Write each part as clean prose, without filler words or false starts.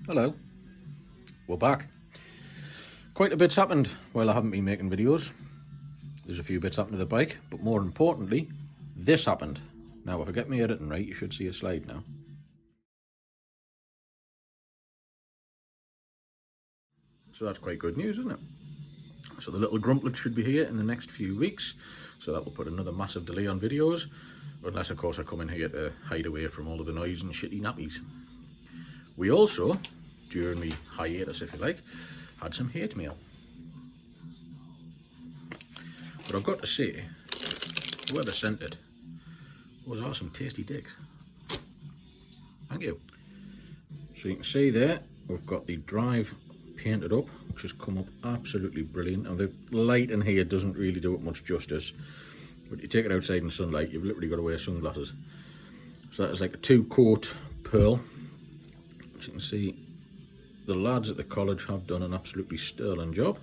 Hello, we're back. Quite a bit's happened while I haven't been making videos. There's a few bits happened to the bike, but more importantly, this happened. Now, if I get my editing right, you should see a slide now. So that's quite good news, isn't it? So the little grumplet should be here in the next few weeks. So that will put another massive delay on videos. Unless, of course, I come in here to hide away from all of the noise and shitty nappies. We also, during the hiatus, if you like, had some hate mail. But I've got to say, whoever sent it, those are some tasty dicks. Thank you. So you can see there, we've got the drive painted up, which has come up absolutely brilliant. And the light in here doesn't really do it much justice. But you take it outside in sunlight, you've literally got to wear sunglasses. So that is like a 2-coat pearl. As you can see, the lads at the college have done an absolutely sterling job.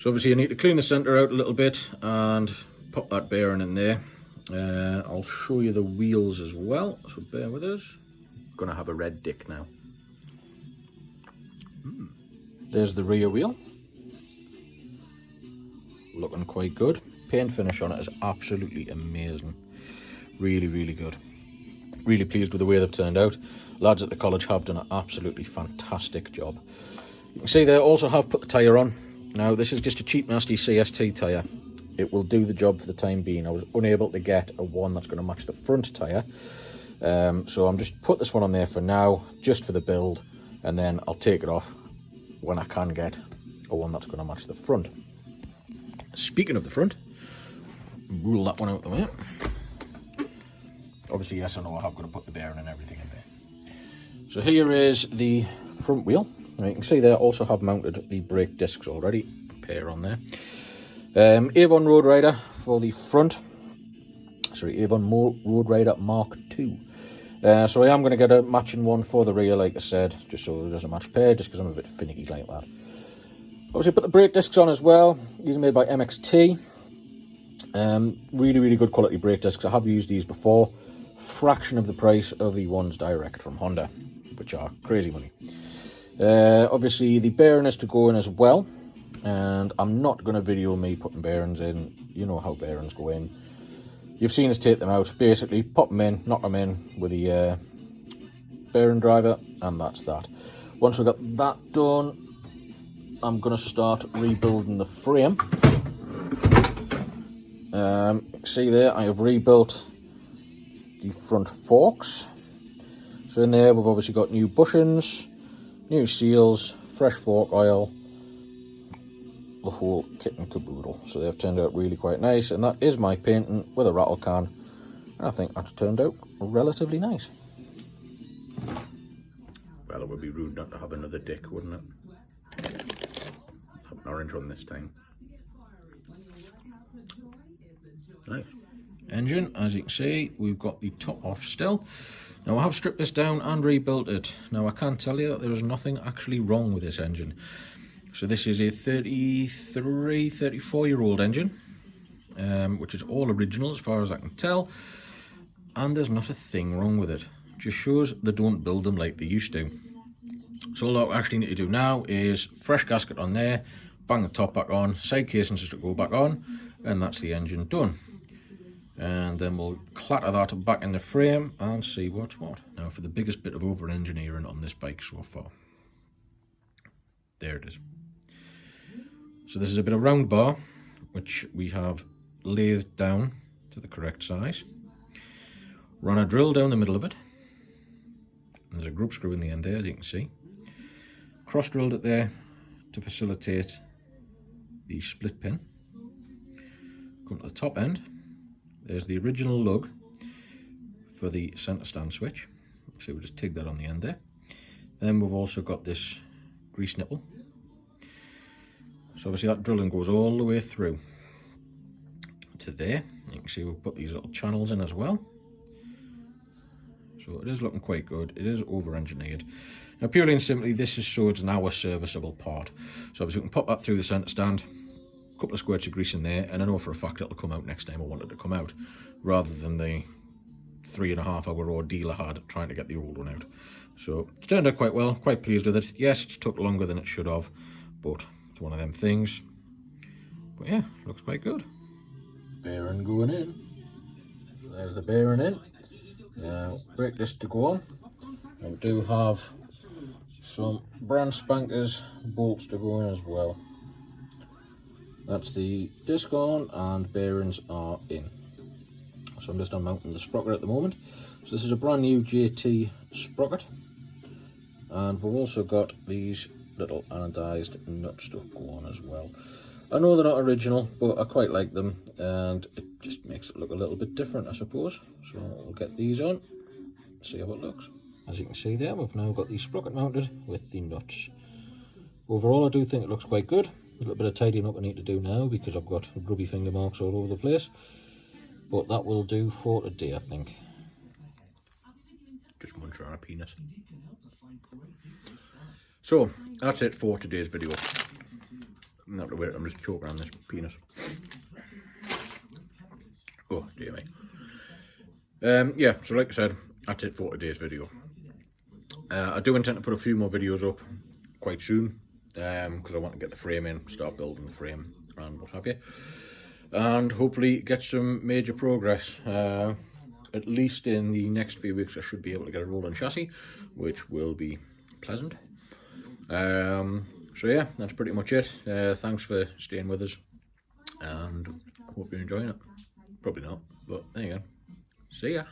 So obviously you need to clean the centre out a little bit and pop that bearing in there. I'll show you the wheels as well, so bear with us. Gonna have a red dick now. There's the rear wheel. Looking quite good. Paint finish on it is absolutely amazing. Really, really good. Really pleased with the way they've turned out. Lads at the college have done an absolutely fantastic job. You can see they also have put the tyre on. Now this is just a cheap nasty CST tyre. It will do the job for the time being. I was unable to get a one that's going to match the front tyre. So I'm just put this one on there for now, just for the build, and then I'll take it off when I can get a one that's going to match the front. Speaking of the front, rule that one out the way. Obviously, yes, I know I have got to put the bearing and everything in there. So here is the front wheel. Now you can see there, I also have mounted the brake discs already, a pair on there. Avon Road Rider for the front. Sorry, Avon Road Rider Mark II. So I am going to get a matching one for the rear, like I said, just so there's a match pair, just because I'm a bit finicky like that. Obviously put the brake discs on as well. These are made by MXT. Really, really good quality brake discs. I have used these before. Fraction of the price of the ones direct from Honda, which are crazy money. Obviously the bearing is to go in as well, and I'm not going to video me putting bearings in. You know how bearings go in. You've seen us take them out. Basically pop them in, knock them in with the bearing driver, and that's that. Once we've got that done, I'm going to start rebuilding the frame. You can see there I have rebuilt the front forks. So in there we've obviously got new bushings, new seals, fresh fork oil, the whole kit and caboodle. So they've turned out really quite nice, and that is my painting with a rattle can, and I think that's turned out relatively nice. Well, it would be rude not to have another dick, wouldn't it? Have an orange one this time. Nice. Engine, as you can see, we've got the top off still. Now I have stripped this down and rebuilt it. Now I can tell you that there is nothing actually wrong with this engine. So this is a 34-year-old engine, which is all original as far as I can tell, and there's not a thing wrong with it. It just shows they don't build them like they used to. So all I actually need to do now is fresh gasket on there, bang the top back on, side casings just to go back on, and that's the engine done. And then we'll clatter that back in the frame and see what's what. Now for the biggest bit of over engineering on this bike so far. There it is. So this is a bit of round bar, which we have lathed down to the correct size. Run a drill down the middle of it. And there's a group screw in the end there, as you can see. Cross drilled it there to facilitate the split pin. Come to the top end. There's the original lug for the centre stand switch. So we'll just take that on the end there. Then we've also got this grease nipple. So obviously that drilling goes all the way through to there. You can see we've put these little channels in as well. So it is looking quite good. It is over engineered. Now purely and simply, this is so it's now a serviceable part. So obviously we can pop that through the centre stand, a couple of squirts of grease in there, and I know for a fact it'll come out next time I want it to come out, rather than the 3.5 hour ordeal I had trying to get the old one out. So it's turned out quite well, quite pleased with it. Yes, it's took longer than it should have, but it's one of them things. But yeah, looks quite good. Bearing going in. So there's the bearing in. Now brake disc to go on. And we do have some brand spankers bolts to go in as well. That's the disc on and bearings are in. So I'm just unmounting the sprocket at the moment. So this is a brand new JT sprocket, and we've also got these little anodized nut stuff going as well. I know they're not original, but I quite like them, and it just makes it look a little bit different, I suppose. So we'll get these on, see how it looks. As you can see there, we've now got the sprocket mounted with the nuts. Overall, I do think it looks quite good. A little bit of tidying up I need to do now because I've got grubby finger marks all over the place. But that will do for today, I think. Just munch on a penis. So, that's it for today's video. Not to wait, I'm just choking on this penis. Oh, dear me. Yeah, so like I said, that's it for today's video. I do intend to put a few more videos up quite soon, because I want to get the frame in, start building the frame and what have you. And hopefully get some major progress. At least in the next few weeks I should be able to get a rolling chassis, which will be pleasant. So yeah, that's pretty much it. Thanks for staying with us, and hope you're enjoying it. Probably not, but there you go. See ya.